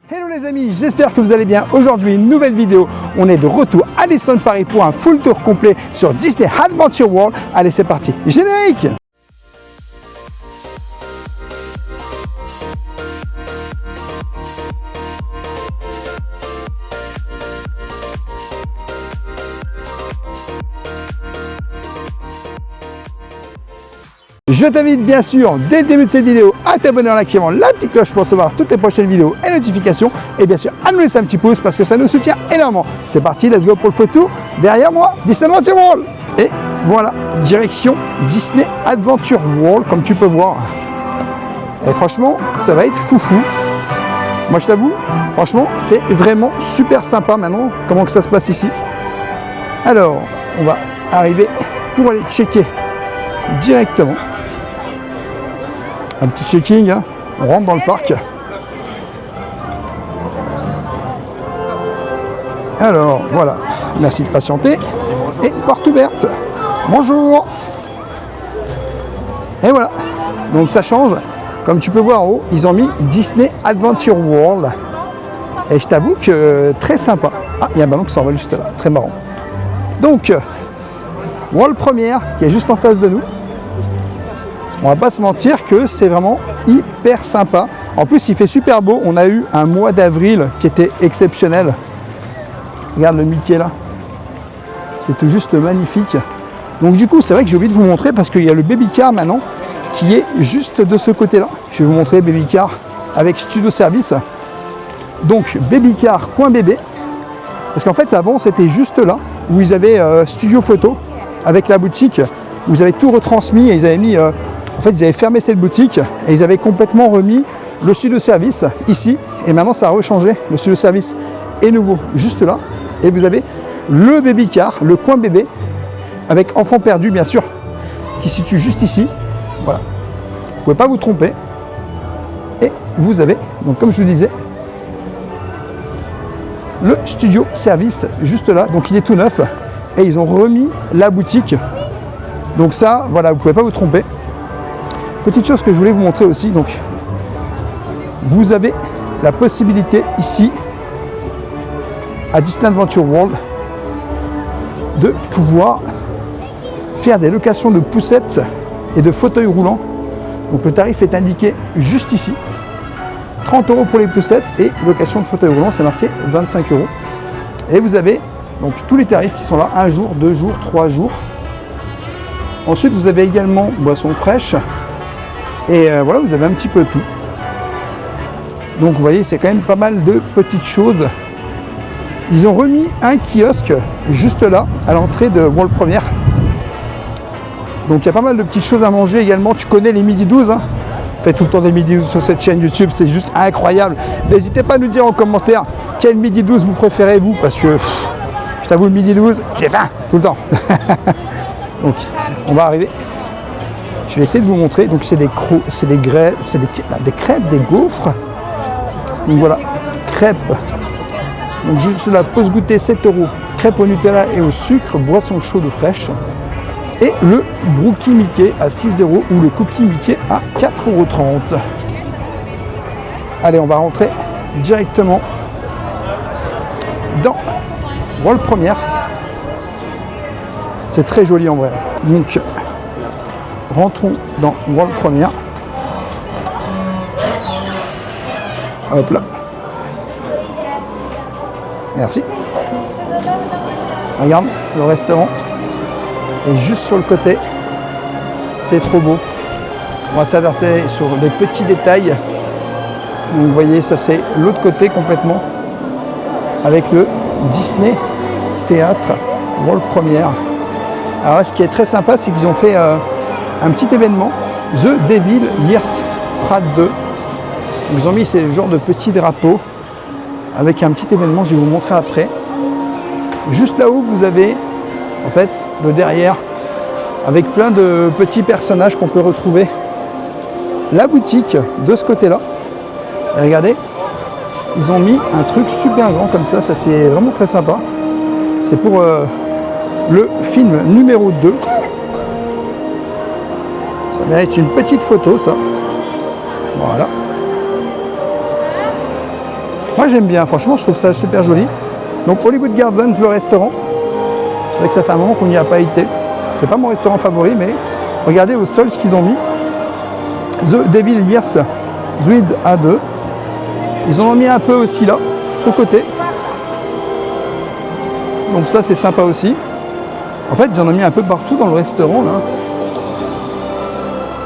Hello les amis, j'espère que vous allez bien. Aujourd'hui, une nouvelle vidéo. On est de retour à Disneyland Paris pour un full tour complet sur Disney Adventure World. Allez, c'est parti. Générique! Je t'invite bien sûr, dès le début de cette vidéo, à t'abonner en activant la petite cloche pour recevoir toutes les prochaines vidéos et notifications. Et bien sûr, à nous laisser un petit pouce parce que ça nous soutient énormément. C'est parti, let's go pour le photo. Derrière moi, Disney Adventure World. Et voilà, direction Disney Adventure World, comme tu peux voir. Et franchement, ça va être foufou. Moi, je t'avoue, franchement, c'est vraiment super sympa maintenant, comment que ça se passe ici. Alors, on va arriver pour aller checker directement. Un petit checking, hein. On rentre dans le parc. Alors voilà, merci de patienter. Et porte ouverte. Bonjour. Et voilà, donc ça change. Comme tu peux voir en haut, ils ont mis Disney Adventure World. Et je t'avoue que très sympa. Ah, il y a un ballon qui s'envole juste là, très marrant. Donc, World Première qui est juste en face de nous. On va pas se mentir que c'est vraiment hyper sympa. En plus, il fait super beau. On a eu un mois d'avril qui était exceptionnel. Regarde le Mickey là. C'est tout juste magnifique. Donc du coup, c'est vrai que j'ai oublié de vous montrer parce qu'il y a le Baby Car maintenant qui est juste de ce côté-là. Je vais vous montrer Baby Car avec Studio Service. Donc Baby Car coin bébé. Parce qu'en fait, avant, c'était juste là où ils avaient Studio Photo avec la boutique. Où ils avaient tout retransmis et ils avaient mis... En fait, ils avaient fermé cette boutique et ils avaient complètement remis le studio service ici. Et maintenant, ça a rechangé. Le studio service est nouveau juste là. Et vous avez le Baby Car, le coin bébé, avec enfant perdu, bien sûr, qui se situe juste ici. Voilà. Vous ne pouvez pas vous tromper. Et vous avez, donc comme je vous disais, le studio service juste là. Donc, il est tout neuf. Et ils ont remis la boutique. Donc ça, voilà, vous ne pouvez pas vous tromper. Petite chose que je voulais vous montrer aussi, donc vous avez la possibilité ici à Disney Adventure World de pouvoir faire des locations de poussettes et de fauteuils roulants. Donc le tarif est indiqué juste ici. 30 € pour les poussettes et location de fauteuil roulant, c'est marqué 25 €. Et vous avez donc tous les tarifs qui sont là, 1 jour, 2 jours, 3 jours. Ensuite, vous avez également boissons fraîches. Et voilà, vous avez un petit peu tout. Donc vous voyez, c'est quand même pas mal de petites choses. Ils ont remis un kiosque juste là, à l'entrée de World Première. Donc il y a pas mal de petites choses à manger également. Tu connais les midi 12, hein? Faites tout le temps des midi 12 sur cette chaîne YouTube, c'est juste incroyable. N'hésitez pas à nous dire en commentaire quel midi 12 vous préférez vous, parce que je t'avoue, le midi 12, j'ai faim tout le temps. Donc on va arriver. Je vais essayer de vous montrer. Donc c'est des crêpes, des gaufres. Donc voilà, crêpes. Donc juste là, pause goûter 7 €. Crêpes au Nutella et au sucre, boisson chaude ou fraîche. Et le Brookie Mickey à 6 € ou le Cookie Mickey à 4,30 €. Allez, on va rentrer directement dans World Première. C'est très joli en vrai. Donc, rentrons dans World Première. Hop là. Merci. Regarde, le restaurant est juste sur le côté. C'est trop beau. On va s'adapter sur des petits détails. Donc, vous voyez, ça c'est l'autre côté complètement. Avec le Disney Théâtre World Première. Alors là, ce qui est très sympa, c'est qu'ils ont fait un petit événement, The Devil Years Prad 2. Ils ont mis ces genres de petits drapeaux avec un petit événement, je vais vous montrer après. Juste là-haut, vous avez en fait le derrière avec plein de petits personnages qu'on peut retrouver. La boutique de ce côté-là. Et regardez, ils ont mis un truc super grand comme ça c'est vraiment très sympa. C'est pour le film numéro 2. Ça mérite une petite photo, ça. Voilà. Moi j'aime bien, franchement je trouve ça super joli. Donc Hollywood Gardens, le restaurant. C'est vrai que ça fait un moment qu'on n'y a pas été. C'est pas mon restaurant favori, mais regardez au sol ce qu'ils ont mis. The Devil Years Druid A2. Ils en ont mis un peu aussi là, sur le côté. Donc ça c'est sympa aussi. En fait ils en ont mis un peu partout dans le restaurant là.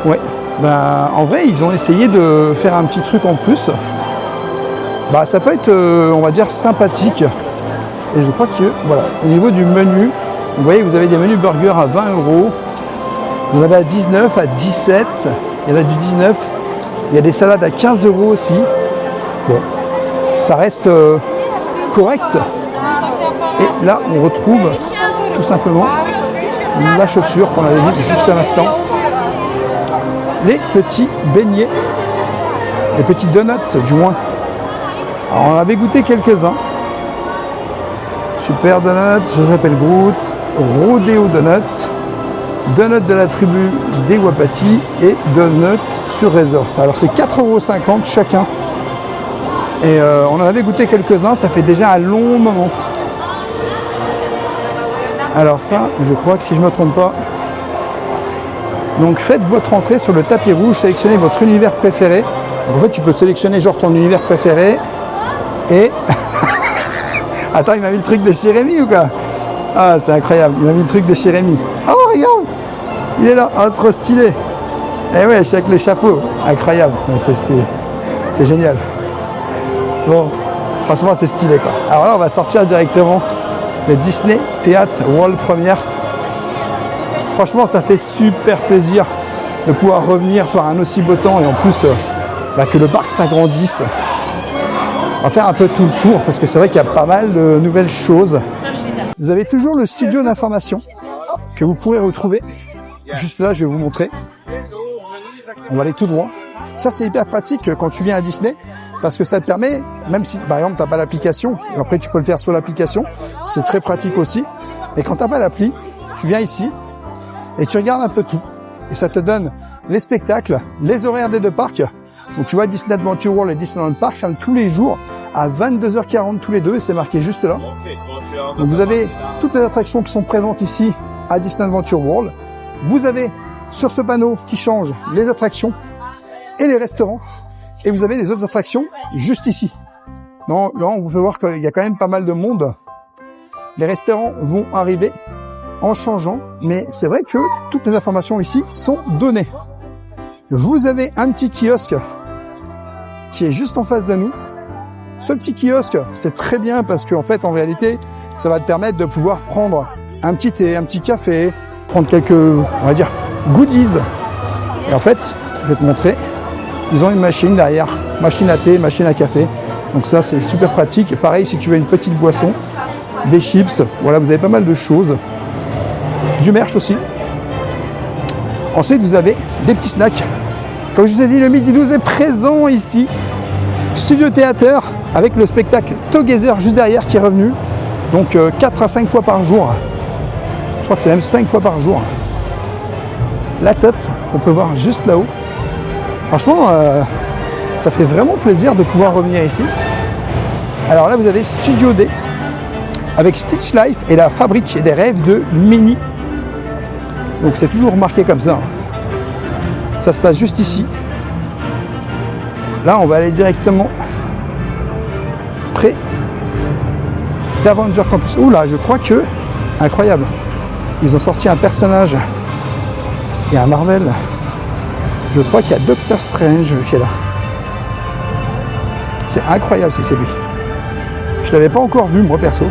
Ouais. Bah, en vrai ils ont essayé de faire un petit truc en plus. Bah, ça peut être on va dire sympathique. Et je crois que voilà, au niveau du menu, vous voyez vous avez des menus burgers à 20 €. Vous en avez à 19, à 17. Il y en a du 19. Il y a des salades à 15 € aussi. Bon, ça reste correct. Et là, on retrouve tout simplement la chaussure qu'on avait vue juste à l'instant. Les petits beignets, les petits donuts du moins. Alors, on avait goûté quelques-uns. Super Donut, je s'appelle Groot, Rodeo Donut, Donut de la tribu des Wapati et Donut sur Resort. Alors c'est 4,50 € chacun. Et on en avait goûté quelques-uns, ça fait déjà un long moment. Alors ça, je crois que si je ne me trompe pas, donc faites votre entrée sur le tapis rouge, sélectionnez votre univers préféré. Donc, en fait, tu peux sélectionner genre ton univers préféré et... Attends, il m'a mis le truc de Jérémy ou quoi? Ah, c'est incroyable, il m'a mis le truc de Jérémy. Oh, regarde, il est là, oh, trop stylé. Eh ouais, je suis avec le chapeau, incroyable, c'est génial. Bon, franchement, c'est stylé quoi. Alors là, on va sortir directement de Disney Theatre World Première. Franchement, ça fait super plaisir de pouvoir revenir par un aussi beau temps et en plus que le parc s'agrandisse. On va faire un peu tout le tour parce que c'est vrai qu'il y a pas mal de nouvelles choses. Vous avez toujours le studio d'information que vous pourrez retrouver. Juste là, je vais vous montrer. On va aller tout droit. Ça, c'est hyper pratique quand tu viens à Disney parce que ça te permet, même si par exemple tu n'as pas l'application, après tu peux le faire sur l'application, c'est très pratique aussi. Et quand tu n'as pas l'appli, tu viens ici et tu regardes un peu tout. Et ça te donne les spectacles, les horaires des deux parcs. Donc tu vois, Disney Adventure World et Disneyland Park ferment tous les jours à 22h40 tous les deux et c'est marqué juste là. Donc vous avez toutes les attractions qui sont présentes ici à Disney Adventure World. Vous avez sur ce panneau qui change les attractions et les restaurants. Et vous avez les autres attractions juste ici. Non, là, on vous fait voir qu'il y a quand même pas mal de monde. Les restaurants vont arriver en changeant, mais c'est vrai que toutes les informations ici sont données. Vous avez un petit kiosque qui est juste en face de nous. Ce petit kiosque, c'est très bien parce qu'en fait, en réalité, ça va te permettre de pouvoir prendre un petit thé, un petit café, prendre quelques, on va dire, goodies. Et en fait, je vais te montrer, ils ont une machine derrière, machine à thé, machine à café. Donc ça, c'est super pratique. Et pareil, si tu veux une petite boisson, des chips, voilà, vous avez pas mal de choses. Du merch aussi. Ensuite, vous avez des petits snacks. Comme je vous ai dit, le Midi 12 est présent ici. Studio Theater avec le spectacle Together juste derrière qui est revenu. Donc 4 à 5 fois par jour. Je crois que c'est même 5 fois par jour. La tête qu'on peut voir juste là-haut. Franchement, ça fait vraiment plaisir de pouvoir revenir ici. Alors là, vous avez Studio D avec Stitch Life et la fabrique des rêves de Minnie. Donc c'est toujours marqué comme ça. Ça se passe juste ici. Là, on va aller directement près d'Avenger Campus. Oula, je crois que, incroyable, ils ont sorti un personnage. Il y a un Marvel. Je crois qu'il y a Doctor Strange qui est là. C'est incroyable si c'est lui. Je ne l'avais pas encore vu, moi, perso.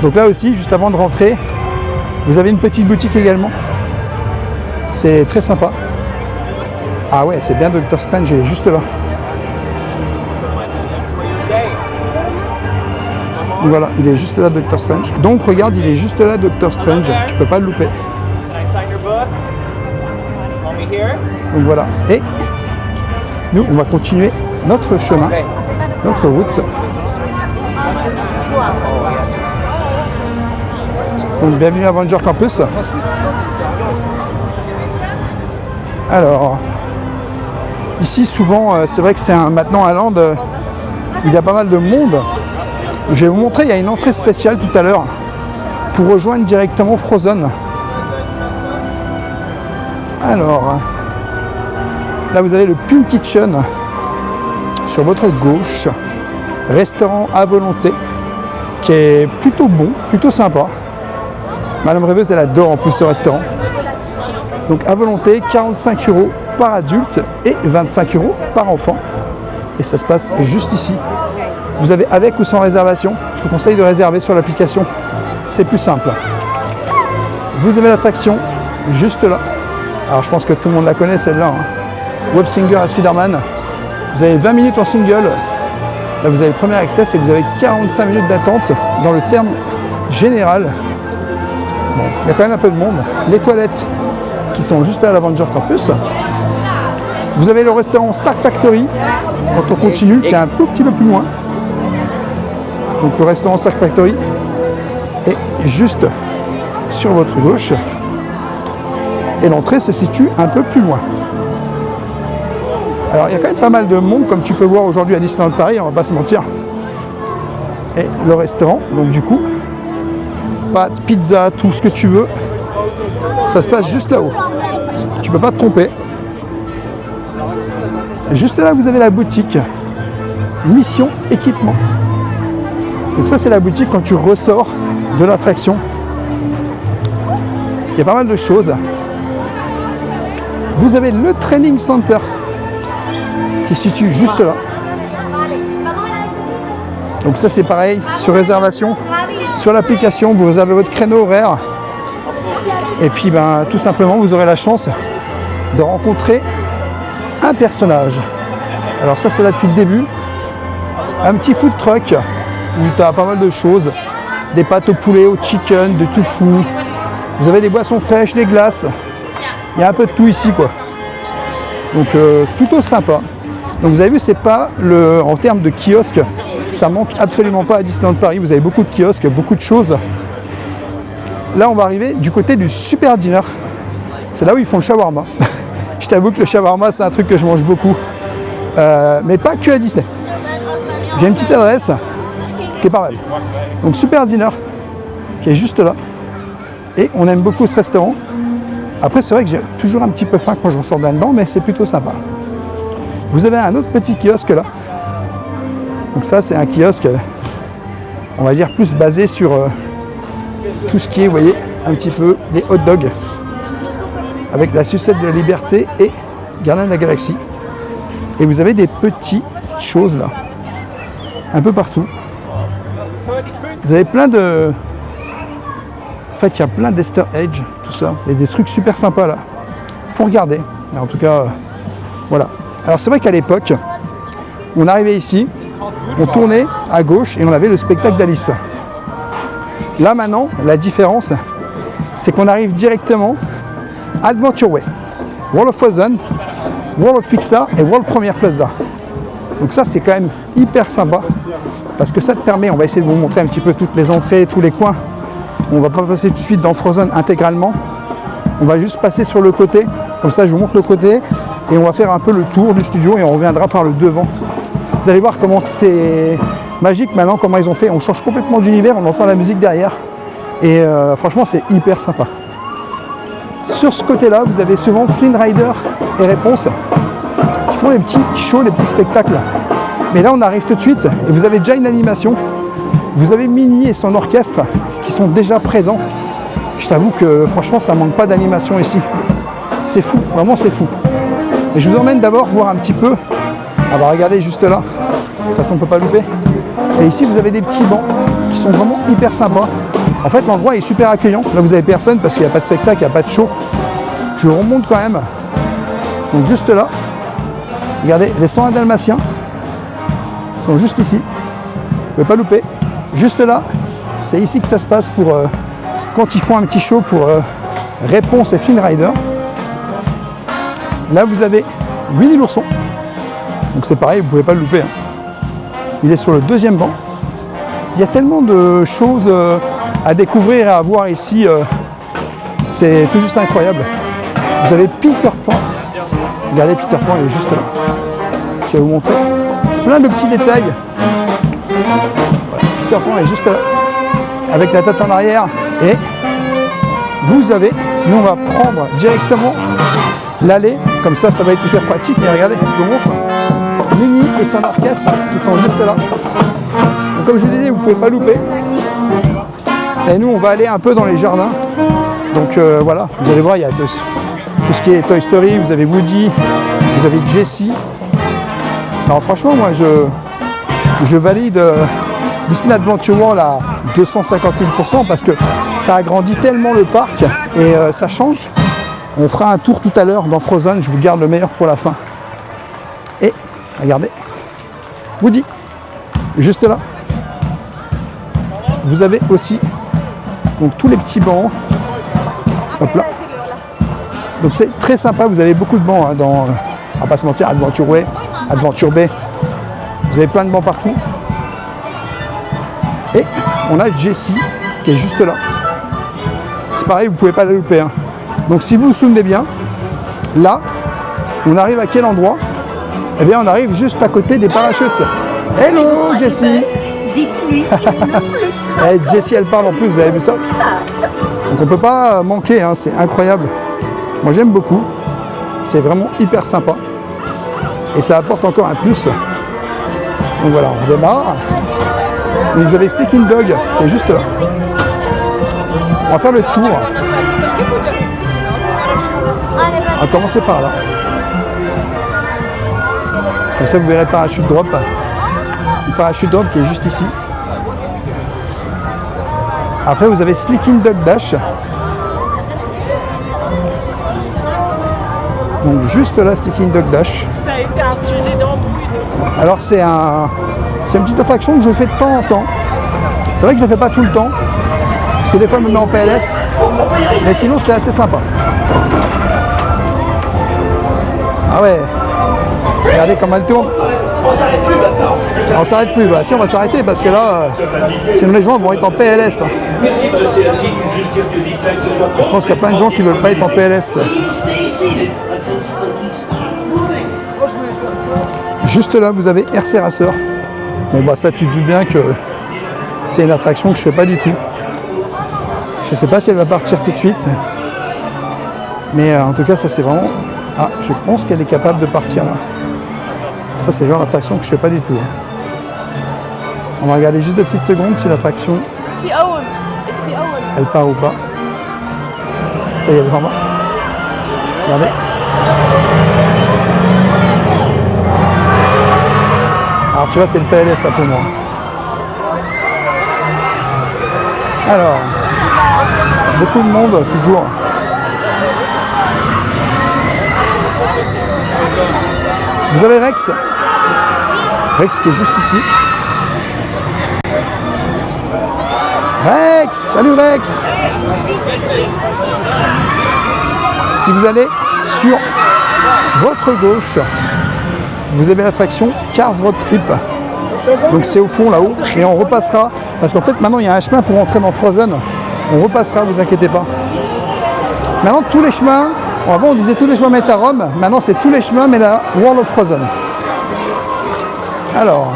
Donc là aussi, juste avant de rentrer, vous avez une petite boutique également. C'est très sympa. Ah ouais, c'est bien Doctor Strange, il est juste là. Voilà, il est juste là, Doctor Strange. Donc regarde, il est juste là, Doctor Strange. Tu peux pas le louper. Donc voilà. Et nous, on va continuer notre chemin, notre route. Donc bienvenue à Avenger Campus. Alors, Ici, souvent, c'est vrai que c'est maintenant un land où il y a pas mal de monde. Je vais vous montrer, il y a une entrée spéciale tout à l'heure pour rejoindre directement Frozen. Alors, là vous avez le Punk Kitchen sur votre gauche, restaurant à volonté qui est plutôt bon, plutôt sympa. Madame Rêveuse elle adore en plus ce restaurant. Donc à volonté, 45 € par adulte et 25 € par enfant. Et ça se passe juste ici. Vous avez avec ou sans réservation. Je vous conseille de réserver sur l'application. C'est plus simple. Vous avez l'attraction juste là. Alors je pense que tout le monde la connaît celle-là. Hein. Web Singer à Spider-Man. Vous avez 20 minutes en single. Là vous avez le premier access et vous avez 45 minutes d'attente dans le terme général. Bon, il y a quand même un peu de monde. Les toilettes qui sont juste là à l'Avenger Campus. Vous avez le restaurant Stark Factory quand on continue, qui est un tout petit peu plus loin. Donc le restaurant Stark Factory est juste sur votre gauche. Et l'entrée se situe un peu plus loin. Alors il y a quand même pas mal de monde, comme tu peux voir aujourd'hui à Disneyland Paris, on va pas se mentir. Et le restaurant, donc du coup, pâtes, pizza, tout ce que tu veux, ça se passe juste là-haut. Tu peux pas te tromper. Et juste là, vous avez la boutique Mission Équipement. Donc ça, c'est la boutique quand tu ressors de l'attraction. Il y a pas mal de choses. Vous avez le Training Center qui se situe juste là. Donc ça, c'est pareil, sur réservation. Sur l'application, vous réservez votre créneau horaire. Et puis, tout simplement, vous aurez la chance de rencontrer un personnage. Alors ça, c'est là depuis le début. Un petit food truck où tu as pas mal de choses. Des pâtes au poulet, au chicken, de tofu. Vous avez des boissons fraîches, des glaces. Il y a un peu de tout ici, quoi. Donc, plutôt sympa. Donc, vous avez vu, c'est pas en termes de kiosques, ça manque absolument pas à Disneyland Paris. Vous avez beaucoup de kiosques, beaucoup de choses. Là, on va arriver du côté du Super Dinner. C'est là où ils font le shawarma. Je t'avoue que le shawarma, c'est un truc que je mange beaucoup. Mais pas que à Disney. J'ai une petite adresse qui est pas mal. Donc Super Dinner, qui est juste là. Et on aime beaucoup ce restaurant. Après, c'est vrai que j'ai toujours un petit peu faim quand je ressors là-dedans, mais c'est plutôt sympa. Vous avez un autre petit kiosque là. Donc ça, c'est un kiosque, on va dire, plus basé sur tout ce qui est, vous voyez, un petit peu les hot dogs. Avec la sucette de la liberté et Gardien de la Galaxie. Et vous avez des petites choses là, un peu partout. Vous avez plein de... En fait, il y a plein d'Easter eggs, tout ça. Il y a des trucs super sympas là. Faut regarder. Mais en tout cas, voilà. Alors c'est vrai qu'à l'époque, on arrivait ici, on tournait à gauche et on avait le spectacle d'Alice. Là maintenant, la différence, c'est qu'on arrive directement Adventure Way, World of Frozen, World of Pixar et World Premiere Plaza. Donc ça, c'est quand même hyper sympa parce que ça te permet, on va essayer de vous montrer un petit peu toutes les entrées, tous les coins. On va pas passer tout de suite dans Frozen intégralement. On va juste passer sur le côté. Comme ça, je vous montre le côté et on va faire un peu le tour du studio et on reviendra par le devant. Vous allez voir comment c'est magique maintenant, comment ils ont fait. On change complètement d'univers, on entend la musique derrière. Et franchement, c'est hyper sympa. Sur ce côté-là, vous avez souvent Flynn Rider et Réponse qui font les petits shows, les petits spectacles. Mais là, on arrive tout de suite et vous avez déjà une animation. Vous avez Minnie et son orchestre qui sont déjà présents. Je t'avoue que franchement, ça manque pas d'animation ici. C'est fou, vraiment c'est fou. Et je vous emmène d'abord voir un petit peu. Ah bah regardez juste là. De toute façon, on ne peut pas louper. Et ici, vous avez des petits bancs qui sont vraiment hyper sympas. En fait, l'endroit est super accueillant. Là, vous avez personne parce qu'il n'y a pas de spectacle, il n'y a pas de show. Je remonte quand même. Donc juste là, regardez, les 101 Dalmatiens sont juste ici. Vous ne pouvez pas louper. Juste là, c'est ici que ça se passe pour quand ils font un petit show pour Réponse et Flynn Rider. Là, vous avez Winnie l'ourson. Donc c'est pareil, vous ne pouvez pas le louper. Hein. Il est sur le deuxième banc. Il y a tellement de choses à découvrir et à voir ici. C'est tout juste incroyable. Vous avez Peter Pan Regardez, Peter Pan il est juste là. Je vais vous montrer plein de petits détails. Voilà, Peter Pan est juste là, avec la tête en arrière. Et vous avez, nous on va prendre directement l'allée, comme ça ça va être hyper pratique. Mais regardez, je vous montre Minnie et son orchestre qui sont juste là. Donc comme je vous l'ai dit, vous ne pouvez pas louper. Et nous on va aller un peu dans les jardins. Donc voilà, vous allez voir, il y a tout ce qui est Toy Story, vous avez Woody, vous avez Jessie. Alors franchement, moi je valide Disney Adventure World à 250 000% parce que ça agrandit tellement le parc et ça change. On fera un tour tout à l'heure dans Frozen, je vous garde le meilleur pour la fin. Et regardez, Woody, juste là. Vous avez aussi donc tous les petits bancs. Hop là. Donc c'est très sympa, vous avez beaucoup de bancs hein, dans, on va pas se mentir, Adventure Way, Adventure Bay. Vous avez plein de bancs partout. Et on a Jessie qui est juste là. C'est pareil, vous ne pouvez pas la louper. Hein. Donc si vous vous souvenez bien, là, on arrive à quel endroit? Eh bien on arrive juste à côté des parachutes. Hello Jessie. Dites-lui. Jessie elle parle en plus, vous avez vu ça? Donc on ne peut pas manquer, hein, c'est incroyable. Moi j'aime beaucoup, c'est vraiment hyper sympa. Et ça apporte encore un plus. Donc voilà, on redémarre. Donc vous avez Sneaking Dog qui est juste là. On va faire le tour. On va commencer par là. Comme ça vous verrez Parachute Drop. Le Parachute Drop qui est juste ici. Après vous avez Sneaking Dog Dash. Donc juste là, Sneaking Dog Dash. Ça a été un sujet d'embrouille. Alors c'est une petite attraction que je fais de temps en temps. C'est vrai que je ne le fais pas tout le temps. Parce que des fois je me mets en PLS. Mais sinon c'est assez sympa. Ah ouais. Regardez comment elle tourne. On s'arrête plus maintenant. On s'arrête plus. Bah si on va s'arrêter parce que là, sinon les gens vont être en PLS. Merci de rester assis. Juste quelques zigzags ce soir. Je pense qu'il y a plein de gens qui ne veulent pas être en PLS. Juste là, vous avez RC Racer. Bon bah ça, tu te doutes bien que c'est une attraction que je fais pas du tout. Je sais pas si elle va partir tout de suite. Mais en tout cas, ça c'est vraiment... Ah, je pense qu'elle est capable de partir là. Ça c'est le genre d'attraction que je fais pas du tout. On va regarder juste 2 petites secondes si l'attraction elle part ou pas. Ça y est, elle s'en va. Regardez. Alors tu vois, c'est le PLS là pour moi. Alors, beaucoup de monde toujours. Vous avez Rex. Rex qui est juste ici. Rex! Salut Rex! Si vous allez sur votre gauche, vous avez l'attraction Cars Road Trip. Donc c'est au fond là-haut. Et on repassera. Parce qu'en fait maintenant il y a un chemin pour entrer dans Frozen. On repassera, vous inquiétez pas. Maintenant tous les chemins. Avant on disait tous les chemins mènent à Rome. Maintenant c'est tous les chemins mènent à World of Frozen. Alors,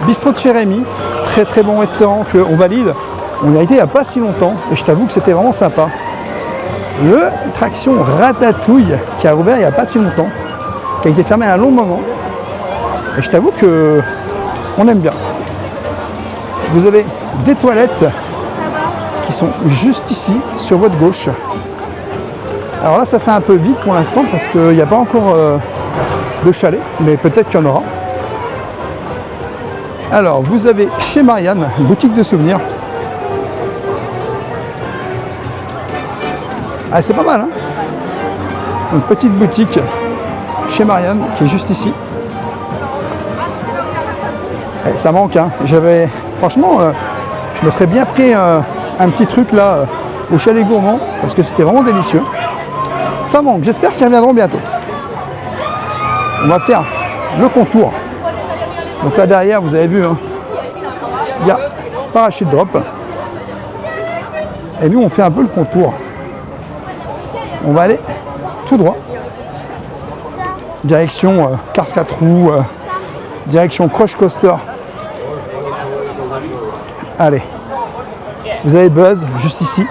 Bistrot de chez Rémi. Très très bon restaurant qu'on valide. On y a été il n'y a pas si longtemps. Et je t'avoue que c'était vraiment sympa. L'attraction Ratatouille qui a ouvert il n'y a pas si longtemps. Qui a été fermée à un long moment. Et je t'avoue que on aime bien. Vous avez des toilettes qui sont juste ici, sur votre gauche. Alors là, ça fait un peu vite pour l'instant parce qu'il n'y a pas encore de chalet, mais peut-être qu'il y en aura. Alors, vous avez chez Marianne, une boutique de souvenirs. Ah, c'est pas mal, hein? Une petite boutique chez Marianne qui est juste ici. Et ça manque, hein. Franchement, je me serais bien pris un petit truc là au chalet gourmand parce que c'était vraiment délicieux. Ça manque, j'espère qu'ils reviendront bientôt. On va faire le contour. Donc là derrière, vous avez vu, hein, il y a Parachute Drop. Et nous, on fait un peu le contour. On va aller tout droit. direction Cars 4 roues, direction Crush Coaster. Allez, vous avez Buzz juste ici,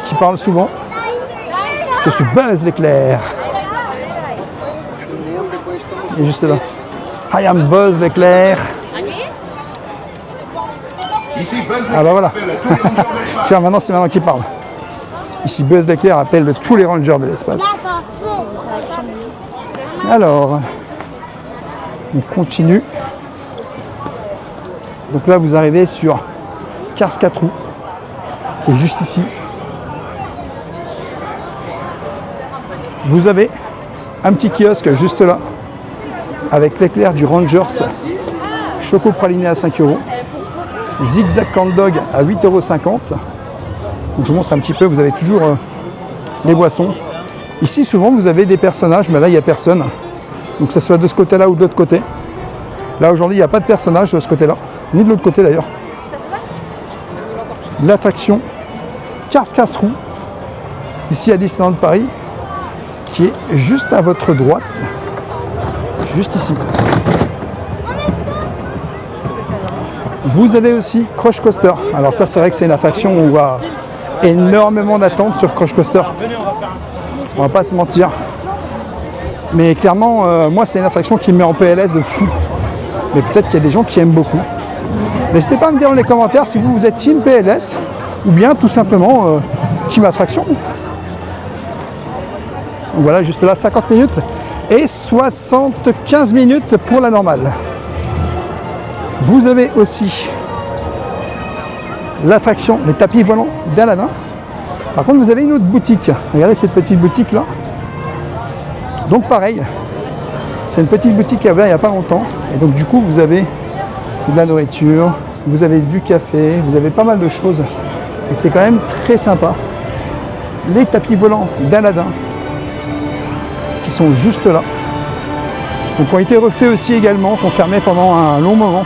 qui parle souvent. Je suis Buzz l'éclair. Il est juste là. I am Buzz l'éclair. Ah bah voilà. Tiens, maintenant c'est maintenant qu'il parle. Ici Buzz l'éclair appelle tous les rangers de l'espace. Alors, on continue. Donc là vous arrivez sur Cars 4 roues, qui est juste ici. Vous avez un petit kiosque juste là, avec l'éclair du Rangers, Choco Praliné à 5 €, Zigzag Corn Dog à 8,50 €. Donc je vous montre un petit peu, vous avez toujours les boissons. Ici souvent vous avez des personnages, mais là il n'y a personne. Donc que ce soit de ce côté-là ou de l'autre côté. Là aujourd'hui il n'y a pas de personnage de ce côté-là, ni de l'autre côté d'ailleurs. L'attraction Cars 4 roues, ici à Disneyland Paris, qui est juste à votre droite, juste ici. Vous avez aussi Crush Coaster. Alors ça c'est vrai que c'est une attraction où on voit énormément d'attentes sur Crush Coaster. On va pas se mentir. Mais clairement, moi c'est une attraction qui me met en PLS de fou. Mais peut-être qu'il y a des gens qui aiment beaucoup. N'hésitez pas à me dire dans les commentaires si vous êtes team PLS ou bien tout simplement team attraction. Donc voilà, juste là 50 minutes et 75 minutes pour la normale. Vous avez aussi l'attraction, les tapis volants d'Aladin. Par contre, vous avez une autre boutique. Regardez cette petite boutique là. Donc pareil, c'est une petite boutique qui a ouvert il n'y a pas longtemps. Et donc du coup, vous avez de la nourriture, vous avez du café, vous avez pas mal de choses. Et c'est quand même très sympa. Les tapis volants d'Aladin, qui sont juste là. Donc ont été refaits aussi également, qu'on fermait pendant un long moment.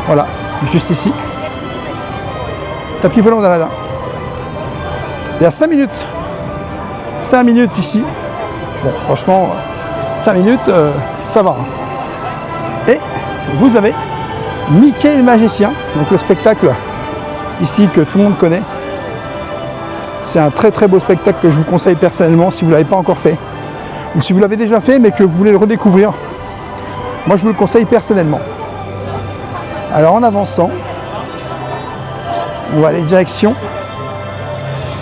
Voilà, juste ici. Tapis volant d'Aladin. Il y a 5 minutes. 5 minutes ici. Bon, franchement, 5 minutes, ça va. Et vous avez Mickey le magicien, donc le spectacle ici que tout le monde connaît. C'est un très très beau spectacle que je vous conseille personnellement si vous ne l'avez pas encore fait. Ou si vous l'avez déjà fait mais que vous voulez le redécouvrir. Moi je vous le conseille personnellement. Alors en avançant, on va aller direction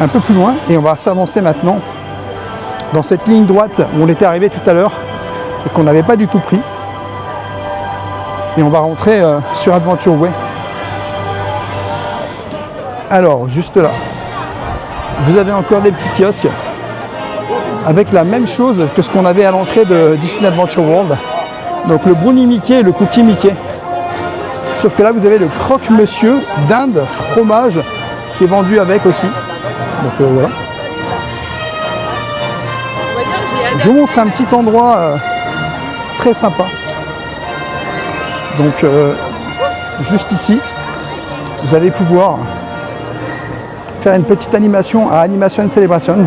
un peu plus loin et on va s'avancer maintenant dans cette ligne droite où on était arrivé tout à l'heure et qu'on n'avait pas du tout pris. Et on va rentrer sur Adventure Way. Alors juste là, vous avez encore des petits kiosques avec la même chose que ce qu'on avait à l'entrée de Disney Adventure World. Donc le brownie Mickey et le cookie Mickey. Sauf que là vous avez le croque-monsieur d'Inde fromage qui est vendu avec aussi. Donc voilà. Je vous montre un petit endroit très sympa. Donc juste ici, vous allez pouvoir faire une petite animation à Animation Celebration.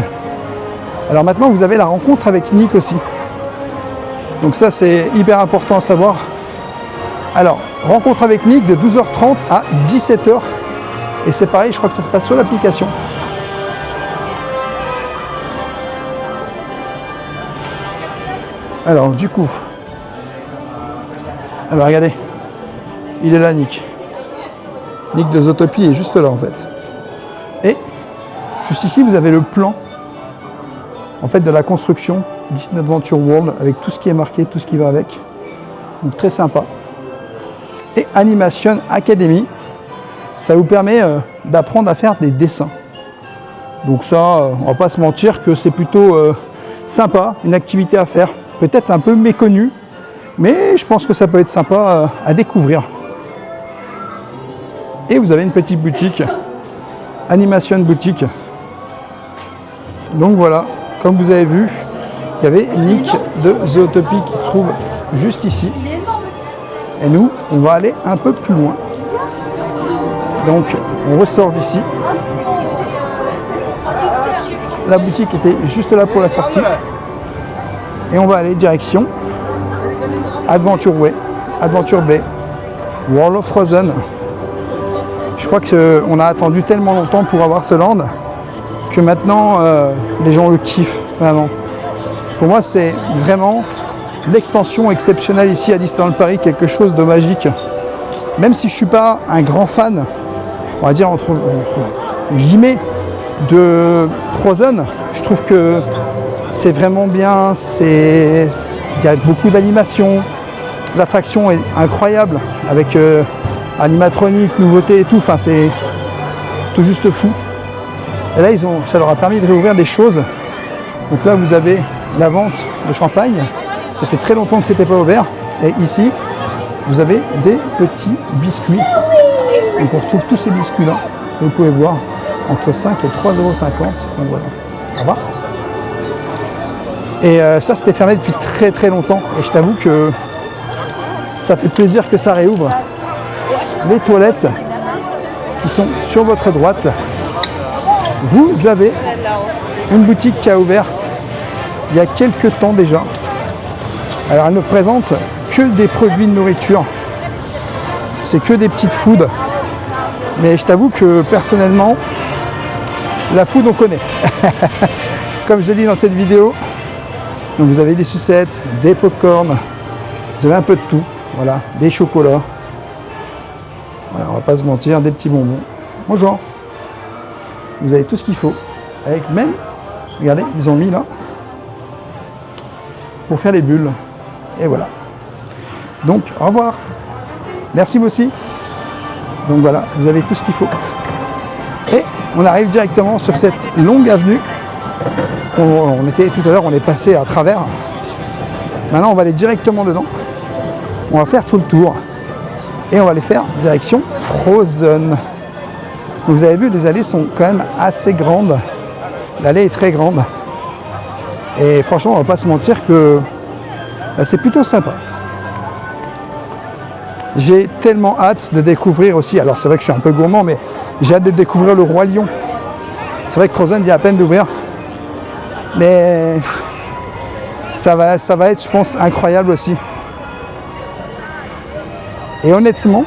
Alors maintenant vous avez la rencontre avec Nick aussi. Donc ça c'est hyper important à savoir. Alors rencontre avec Nick de 12h30 à 17h. Et c'est pareil, je crois que ça se passe sur l'application. Alors du coup, alors regardez, il est là Nick. Nick de Zootopie est juste là en fait. Et juste ici vous avez le plan en fait de la construction Disney Adventure World avec tout ce qui est marqué, tout ce qui va avec. Donc très sympa. Et Animation Academy, ça vous permet d'apprendre à faire des dessins. Donc ça, on va pas se mentir que c'est plutôt sympa, une activité à faire. Peut-être un peu méconnue, mais je pense que ça peut être sympa à découvrir. Et vous avez une petite boutique, Animation Boutique. Donc voilà, comme vous avez vu, il y avait Nick de Zootopie qui se trouve juste ici. Et nous, on va aller un peu plus loin. Donc, on ressort d'ici. la boutique était juste là pour la sortie. Et on va aller direction Adventure Way, Adventure Bay, World of Frozen. Je crois qu'on a attendu tellement longtemps pour avoir ce land que maintenant les gens le kiffent vraiment. Pour moi, c'est vraiment l'extension exceptionnelle ici à Disneyland Paris, quelque chose de magique. Même si je ne suis pas un grand fan, on va dire entre guillemets, de Frozen, je trouve que c'est vraiment bien, il y a beaucoup d'animation, l'attraction est incroyable avec animatronique, nouveauté et tout, enfin c'est tout juste fou. Et là ça leur a permis de réouvrir des choses. Donc là vous avez la vente de champagne, ça fait très longtemps que c'était pas ouvert. Et ici vous avez des petits biscuits. Donc on retrouve tous ces biscuits là, vous pouvez voir, entre 5 et 3,50 €. Donc voilà, au revoir. Et ça c'était fermé depuis très très longtemps. Et je t'avoue que ça fait plaisir que ça réouvre. Les toilettes qui sont sur votre droite. Vous avez une boutique qui a ouvert il y a quelques temps déjà. Alors elle ne présente que des produits de nourriture. C'est que des petites foods. Mais je t'avoue que personnellement, la food on connaît. Comme je l'ai dit dans cette vidéo. Donc vous avez des sucettes, des pop-corn, vous avez un peu de tout. Voilà, des chocolats. Voilà, on va pas se mentir, des petits bonbons. Bonjour. Vous avez tout ce qu'il faut. Avec même, regardez, ils ont mis là pour faire les bulles. Et voilà. Donc, au revoir. Merci vous aussi. Donc voilà, vous avez tout ce qu'il faut. Et on arrive directement sur cette longue avenue. On était tout à l'heure, on est passé à travers. Maintenant, on va aller directement dedans. On va faire tout le tour. Et on va aller faire direction Frozen. Donc, vous avez vu, les allées sont quand même assez grandes. L'allée est très grande. Et franchement, on va pas se mentir que c'est plutôt sympa. J'ai tellement hâte de découvrir aussi, alors c'est vrai que je suis un peu gourmand, mais j'ai hâte de découvrir le Roi Lion. C'est vrai que Frozen vient à peine d'ouvrir. Mais ça va être, je pense, incroyable aussi. Et honnêtement,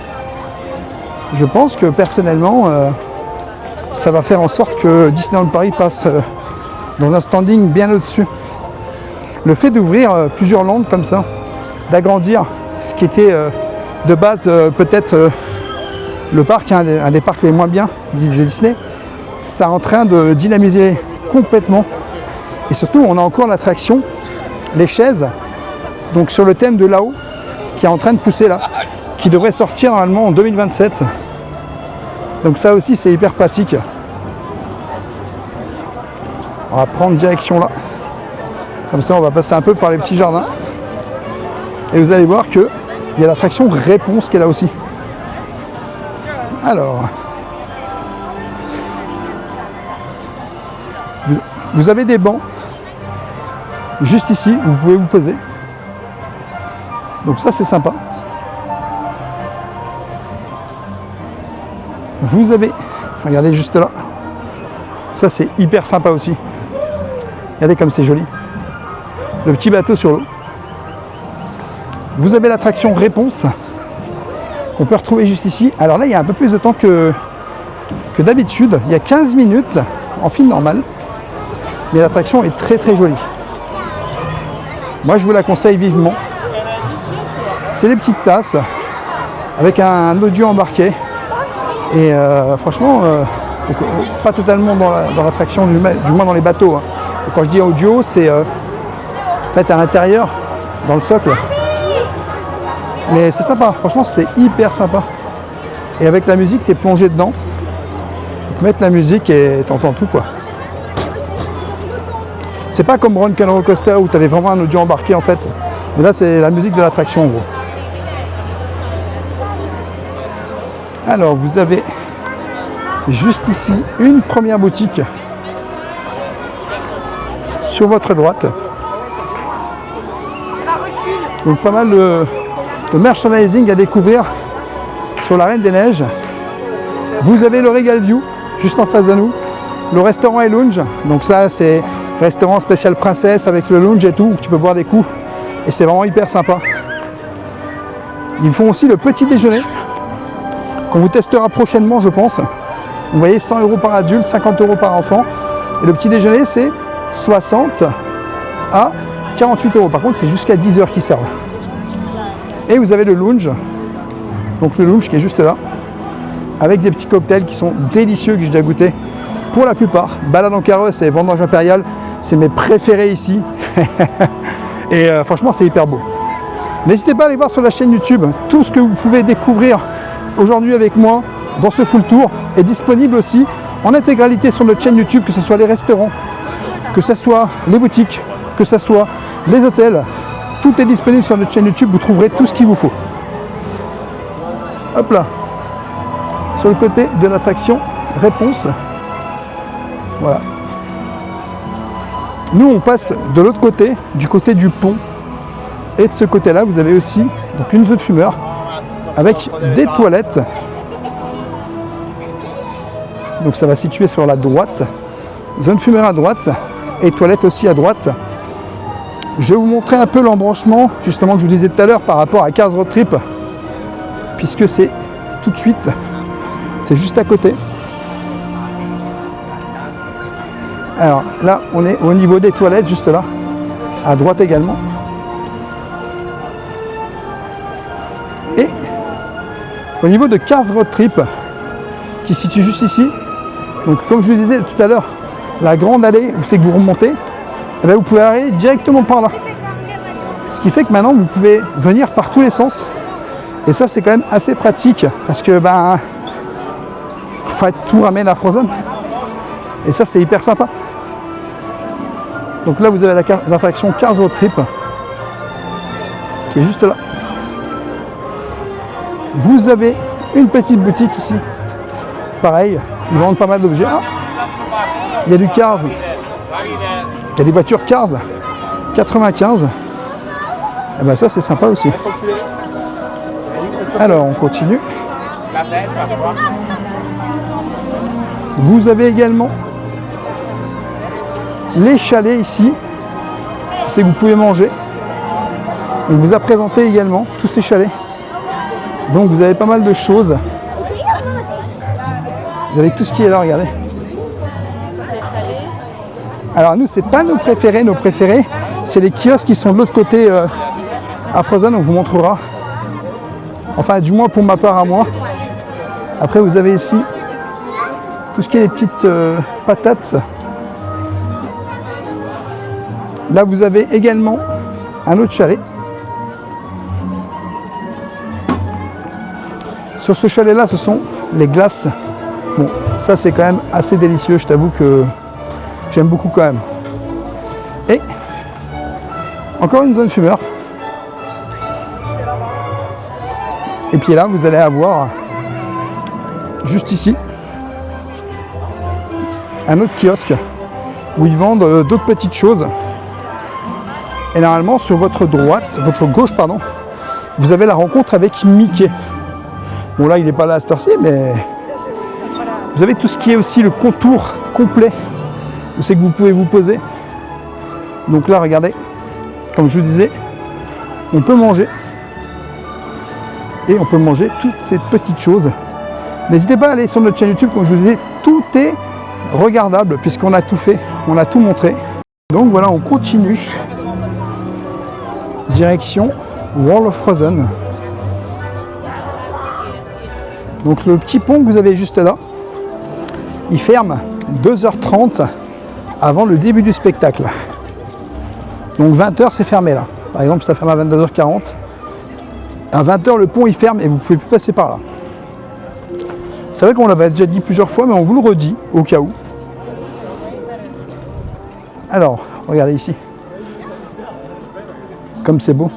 je pense que personnellement, ça va faire en sorte que Disneyland Paris passe dans un standing bien au-dessus. Le fait d'ouvrir plusieurs landes comme ça, d'agrandir ce qui était de base peut-être le parc, un des parcs les moins bien de Disney, ça est en train de dynamiser complètement. Et surtout, on a encore l'attraction, les chaises, donc sur le thème de là-haut, qui est en train de pousser là, qui devrait sortir normalement en 2027. Donc ça aussi, c'est hyper pratique. On va prendre direction là. Comme ça, on va passer un peu par les petits jardins. Et vous allez voir qu'il y a l'attraction Réponse qui est là aussi. Alors, vous avez des bancs juste ici, vous pouvez vous poser. Donc ça, c'est sympa. Vous avez, regardez juste là, ça c'est hyper sympa aussi. Regardez comme c'est joli. Le petit bateau sur l'eau. Vous avez l'attraction Réponse qu'on peut retrouver juste ici. Alors là, il y a un peu plus de temps que d'habitude. Il y a 15 minutes en file normale. Mais l'attraction est très très jolie. Moi, je vous la conseille vivement. C'est les petites tasses avec un audio embarqué. Et franchement, pas totalement dans l'attraction, du moins dans les bateaux. Hein. Quand je dis audio, c'est fait à l'intérieur, dans le socle. Mais c'est sympa, franchement, c'est hyper sympa. Et avec la musique, tu es plongé dedans. Ils te mettent la musique et t'entends tout, quoi. C'est pas comme Rock and Roller Coaster où tu avais vraiment un audio embarqué en fait. Mais là, c'est la musique de l'attraction en gros. Alors, vous avez juste ici une première boutique sur votre droite. Donc, pas mal de merchandising à découvrir sur la Reine des Neiges. Vous avez le Regal View juste en face de nous le restaurant et lounge. Donc ça, c'est restaurant spécial princesse avec le lounge et tout, où tu peux boire des coups. Et c'est vraiment hyper sympa. Ils font aussi le petit déjeuner, qu'on vous testera prochainement, je pense. Vous voyez, 100 € par adulte, 50 € par enfant. Et le petit déjeuner, c'est 60 à 48 €. Par contre, c'est jusqu'à 10 heures qu'ils servent. Et vous avez le lounge. Donc le lounge qui est juste là. Avec des petits cocktails qui sont délicieux, que j'ai déjà goûté. Pour la plupart. Balade en carrosse et vendange impériale, c'est mes préférés ici. Et franchement, c'est hyper beau. N'hésitez pas à aller voir sur la chaîne YouTube. Tout ce que vous pouvez découvrir aujourd'hui avec moi dans ce full tour est disponible aussi en intégralité sur notre chaîne YouTube, que ce soit les restaurants, que ce soit les boutiques, que ce soit les hôtels. Tout est disponible sur notre chaîne YouTube, vous trouverez tout ce qu'il vous faut. Hop là. Sur le côté de l'attraction réponse. Voilà. Nous, on passe de l'autre côté, du côté du pont. Et de ce côté-là, vous avez aussi donc une zone fumeur avec des toilettes. Donc ça va situer sur la droite. Zone fumeur à droite et toilettes aussi à droite. Je vais vous montrer un peu l'embranchement, justement, que je vous disais tout à l'heure par rapport à Cars Road Trip, puisque c'est tout de suite, c'est juste à côté. Alors là, on est au niveau des toilettes, juste là, à droite également. Et au niveau de Cars Road Trip, qui se situe juste ici, donc comme je vous disais tout à l'heure, la grande allée où c'est que vous remontez, eh bien, vous pouvez aller directement par là. Ce qui fait que maintenant, vous pouvez venir par tous les sens. Et ça, c'est quand même assez pratique, parce que tout ramène à Frozen. Et ça, c'est hyper sympa. Donc là, vous avez l'attraction Cars Road Trip, qui est juste là. Vous avez une petite boutique ici. Pareil, ils vendent pas mal d'objets. Ah, il y a du Cars. Il y a des voitures Cars 95. Et ben ça, c'est sympa aussi. Alors, on continue. Vous avez également les chalets ici. C'est que vous pouvez manger. On vous a présenté également tous ces chalets. Donc vous avez pas mal de choses. Vous avez tout ce qui est là, regardez. Alors nous, c'est pas nos préférés, c'est les kiosques qui sont de l'autre côté à Frozen, on vous montrera. Enfin, du moins pour ma part à moi. Après, vous avez ici tout ce qui est les petites patates. Là, vous avez également un autre chalet. Sur ce chalet-là, ce sont les glaces. Bon, ça c'est quand même assez délicieux, je t'avoue que j'aime beaucoup quand même. Et encore une zone fumeur. Et puis là, vous allez avoir juste ici un autre kiosque où ils vendent d'autres petites choses. Et normalement, sur votre gauche, vous avez la rencontre avec Mickey. Bon là, il n'est pas là à cette heure-ci, mais vous avez tout ce qui est aussi le contour complet où c'est que vous pouvez vous poser. Donc là, regardez, comme je vous disais, on peut manger. Et on peut manger toutes ces petites choses. N'hésitez pas à aller sur notre chaîne YouTube, comme je vous disais, tout est regardable puisqu'on a tout fait, on a tout montré. Donc voilà, on continue. Direction World of Frozen. Donc le petit pont que vous avez juste là, il ferme 2h30 avant le début du spectacle. Donc 20h c'est fermé là. Par exemple, ça ferme à 22h40. À 20h le pont il ferme et vous ne pouvez plus passer par là. C'est vrai qu'on l'avait déjà dit plusieurs fois, mais on vous le redit au cas où. Alors, regardez ici. Comme c'est beau.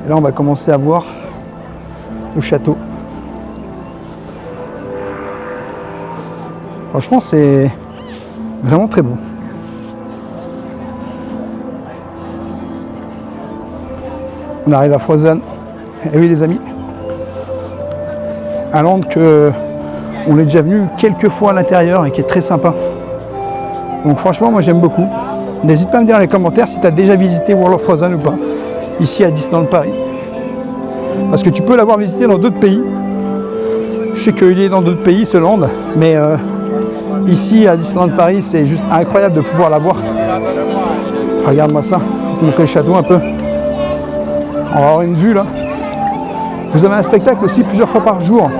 Et là on va commencer à voir le château. Franchement c'est vraiment très beau. On arrive à Frozen. Et oui les amis, un land que On est déjà venu quelques fois à l'intérieur et qui est très sympa. Donc franchement, moi j'aime beaucoup. N'hésite pas à me dire dans les commentaires si tu as déjà visité World of Frozen ou pas, ici à Disneyland Paris. Parce que tu peux l'avoir visité dans d'autres pays. Je sais qu'il est dans d'autres pays, ce land, mais ici à Disneyland Paris, c'est juste incroyable de pouvoir l'avoir. Regarde-moi ça, je vais te montrer le château un peu. On va avoir une vue là. Vous avez un spectacle aussi plusieurs fois par jour,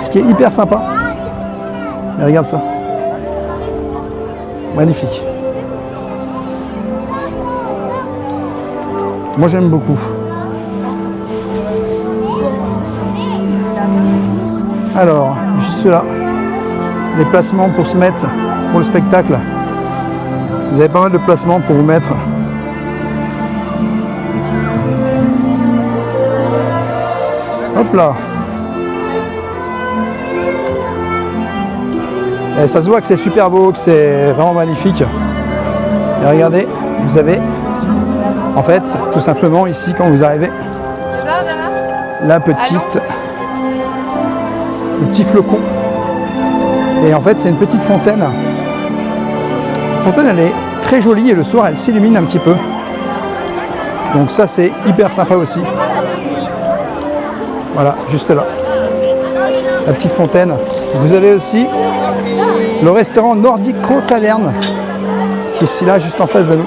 ce qui est hyper sympa. Mais regarde ça. Magnifique. Moi j'aime beaucoup. Alors, juste là, les placements pour se mettre pour le spectacle. Vous avez pas mal de placements pour vous mettre. Hop là. Et ça se voit que c'est super beau, que c'est vraiment magnifique. Et regardez, vous avez en fait tout simplement ici quand vous arrivez la petite, le petit flocon. Et en fait c'est une petite fontaine. Cette fontaine elle est très jolie et le soir elle s'illumine un petit peu. Donc ça c'est hyper sympa aussi. Voilà, juste là. La petite fontaine. Vous avez aussi le restaurant Nordico Taverne qui est ici là juste en face de nous.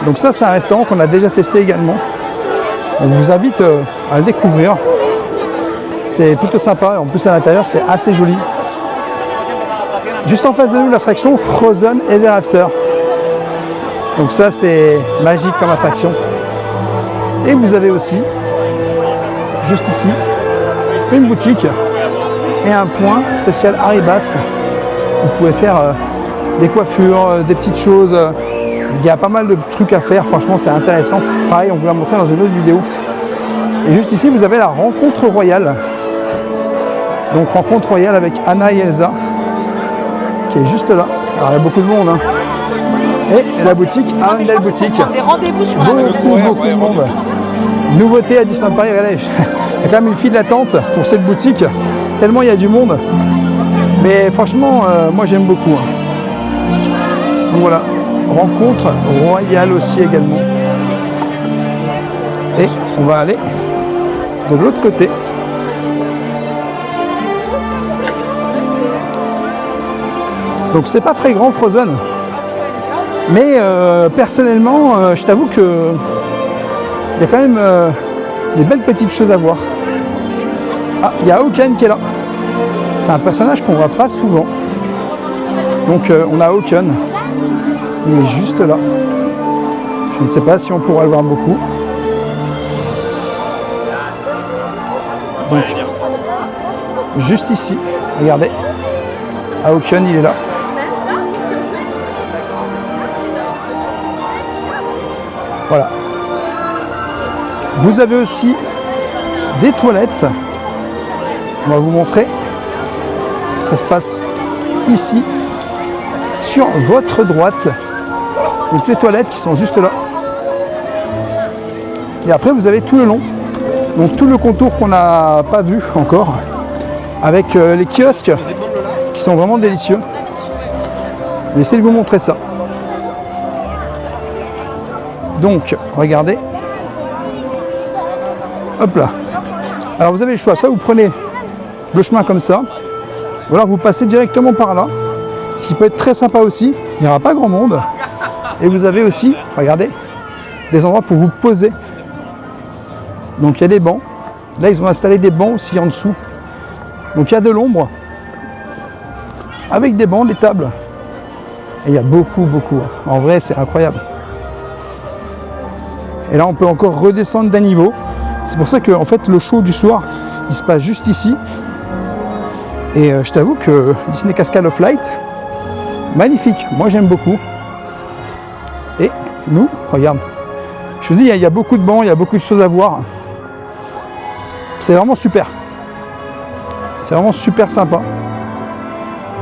Donc ça c'est un restaurant qu'on a déjà testé également. On vous invite à le découvrir. C'est plutôt sympa, en plus à l'intérieur c'est assez joli. Juste en face de nous l'attraction Frozen Ever After. Donc ça c'est magique comme attraction. Et vous avez aussi, juste ici, une boutique et un point spécial Haribas. Vous pouvez faire des coiffures, des petites choses. Il y a pas mal de trucs à faire, franchement c'est intéressant. Pareil, on vous l'a montré dans une autre vidéo. Et juste ici, vous avez la rencontre royale. Donc rencontre royale avec Anna et Elsa, qui est juste là. Alors il y a beaucoup de monde. Hein. Et la boutique, Arendelle Boutique. Des rendez-vous sur Beaucoup de monde. Nouveauté à Disneyland Paris, regardez. Il y a quand même une file d'attente pour cette boutique, tellement il y a du monde. Mais franchement, moi j'aime beaucoup. Hein. Donc voilà, rencontre royale aussi également. Et on va aller de l'autre côté. Donc c'est pas très grand Frozen. Mais personnellement, je t'avoue que il y a quand même des belles petites choses à voir. Ah, il y a Hawken qui est là. C'est un personnage qu'on voit pas souvent. Donc on a Hawken. Il est juste là. Je ne sais pas si on pourra le voir beaucoup. Donc juste ici, regardez. Hawken, il est là. Voilà. Vous avez aussi des toilettes. On va vous montrer. Ça se passe ici, sur votre droite. Donc les toilettes qui sont juste là. Et après vous avez tout le long. Donc tout le contour qu'on n'a pas vu encore. Avec les kiosques qui sont vraiment délicieux. Je vais essayer de vous montrer ça. Donc, regardez. Hop là. Alors vous avez le choix. Soit vous prenez le chemin comme ça, ou alors vous passez directement par là. Ce qui peut être très sympa aussi. Il n'y aura pas grand monde. Et vous avez aussi, regardez, des endroits pour vous poser. Donc il y a des bancs. Là, ils ont installé des bancs aussi en dessous. Donc il y a de l'ombre. Avec des bancs, des tables. Et il y a beaucoup. En vrai, c'est incroyable. Et là, on peut encore redescendre d'un niveau. C'est pour ça que en fait, le show du soir, il se passe juste ici. Et je t'avoue que Disney Cascade of Light, magnifique. Moi, j'aime beaucoup. Et nous, regarde. Je vous dis, il y a beaucoup de bancs, il y a beaucoup de choses à voir. C'est vraiment super. C'est vraiment super sympa.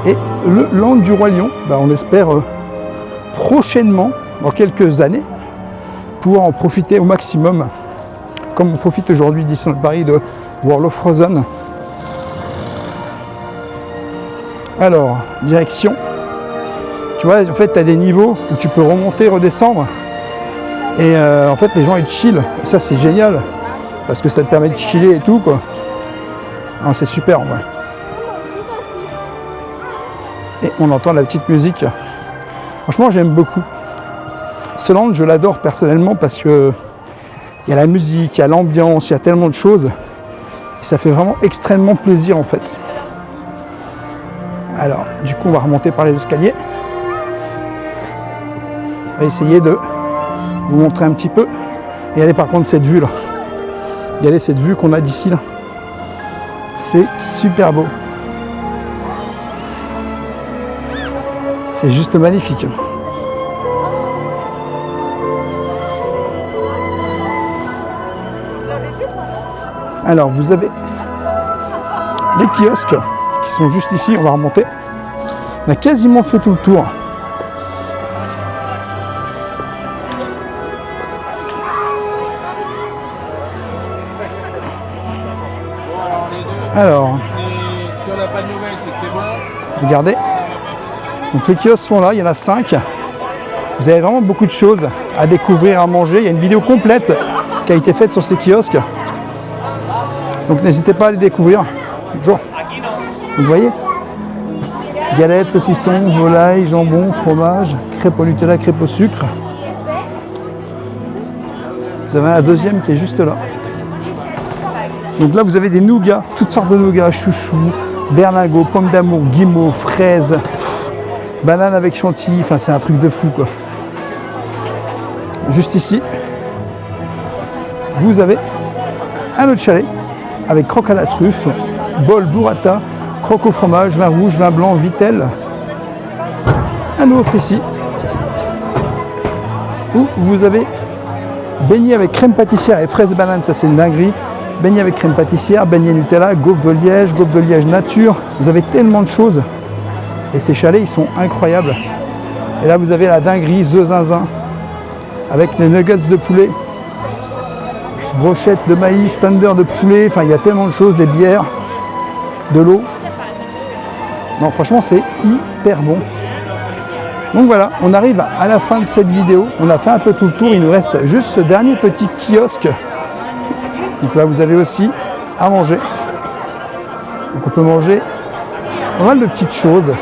Et le Land du Roi Lion, on espère prochainement, dans quelques années, pouvoir en profiter au maximum, comme on profite aujourd'hui Disneyland Paris de World of Frozen. Alors, direction. Tu vois, en fait, tu as des niveaux où tu peux remonter, redescendre. Et en fait, les gens, ils chillent. Et ça, c'est génial. Parce que ça te permet de chiller et tout, quoi. C'est super, en vrai. Et on entend la petite musique. Franchement, j'aime beaucoup. Ce land, je l'adore personnellement parce que il y a la musique, il y a l'ambiance, il y a tellement de choses. Et ça fait vraiment extrêmement plaisir, en fait. Alors, du coup, on va remonter par les escaliers. On va essayer de vous montrer un petit peu. Regardez par contre cette vue là. Regardez cette vue qu'on a d'ici là. C'est super beau. C'est juste magnifique. Alors vous avez les kiosques qui sont juste ici, on va remonter. On a quasiment fait tout le tour. Alors, regardez. Donc les kiosques sont là, il y en a 5. Vous avez vraiment beaucoup de choses à découvrir, à manger. Il y a une vidéo complète qui a été faite sur ces kiosques. Donc n'hésitez pas à les découvrir. Bonjour. Vous voyez, galettes, saucissons, volailles, jambon, fromage, crêpes au Nutella, crêpes au sucre. Vous avez un deuxième qui est juste là. Donc là, vous avez des nougats, toutes sortes de nougats, chouchou, berlingot, pomme d'amour, guimauve, fraises, banane avec chantilly. Enfin, c'est un truc de fou, quoi. Juste ici, vous avez un autre chalet avec croque à la truffe, bol burrata, croque au fromage, vin rouge, vin blanc, vitelle. Un autre ici où vous avez beignet avec crème pâtissière et fraises banane, ça c'est une dinguerie. Beignet avec crème pâtissière, beignet Nutella, gaufre de liège nature. Vous avez tellement de choses. Et ces chalets, ils sont incroyables. Et là, vous avez la dinguerie, The Zinzin, avec les nuggets de poulet, brochettes de maïs, thunder de poulet. Enfin, il y a tellement de choses, des bières, de l'eau. Non, franchement, c'est hyper bon. Donc voilà, on arrive à la fin de cette vidéo. On a fait un peu tout le tour. Il nous reste juste ce dernier petit kiosque. Donc là, vous avez aussi à manger. Donc on peut manger pas mal de petites choses.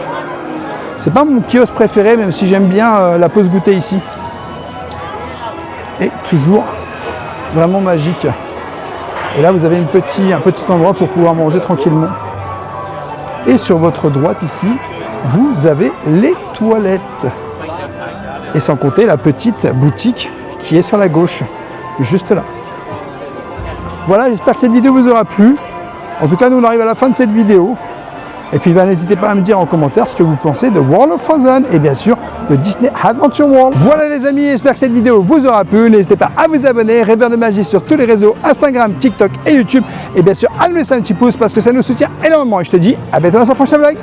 C'est pas mon kiosque préféré, même si j'aime bien la pause goûter ici. Et toujours vraiment magique. Et là, vous avez un petit endroit pour pouvoir manger tranquillement. Et sur votre droite ici, vous avez les toilettes. Et sans compter la petite boutique qui est sur la gauche, juste là. Voilà, j'espère que cette vidéo vous aura plu. En tout cas, nous on arrive à la fin de cette vidéo. Et puis n'hésitez pas à me dire en commentaire ce que vous pensez de World of Frozen et bien sûr de Disney Adventure World. Voilà les amis, j'espère que cette vidéo vous aura plu. N'hésitez pas à vous abonner, Rêveur de Magie sur tous les réseaux, Instagram, TikTok et YouTube. Et bien sûr à nous laisser un petit pouce parce que ça nous soutient énormément. Et je te dis à bientôt dans un prochain vlog.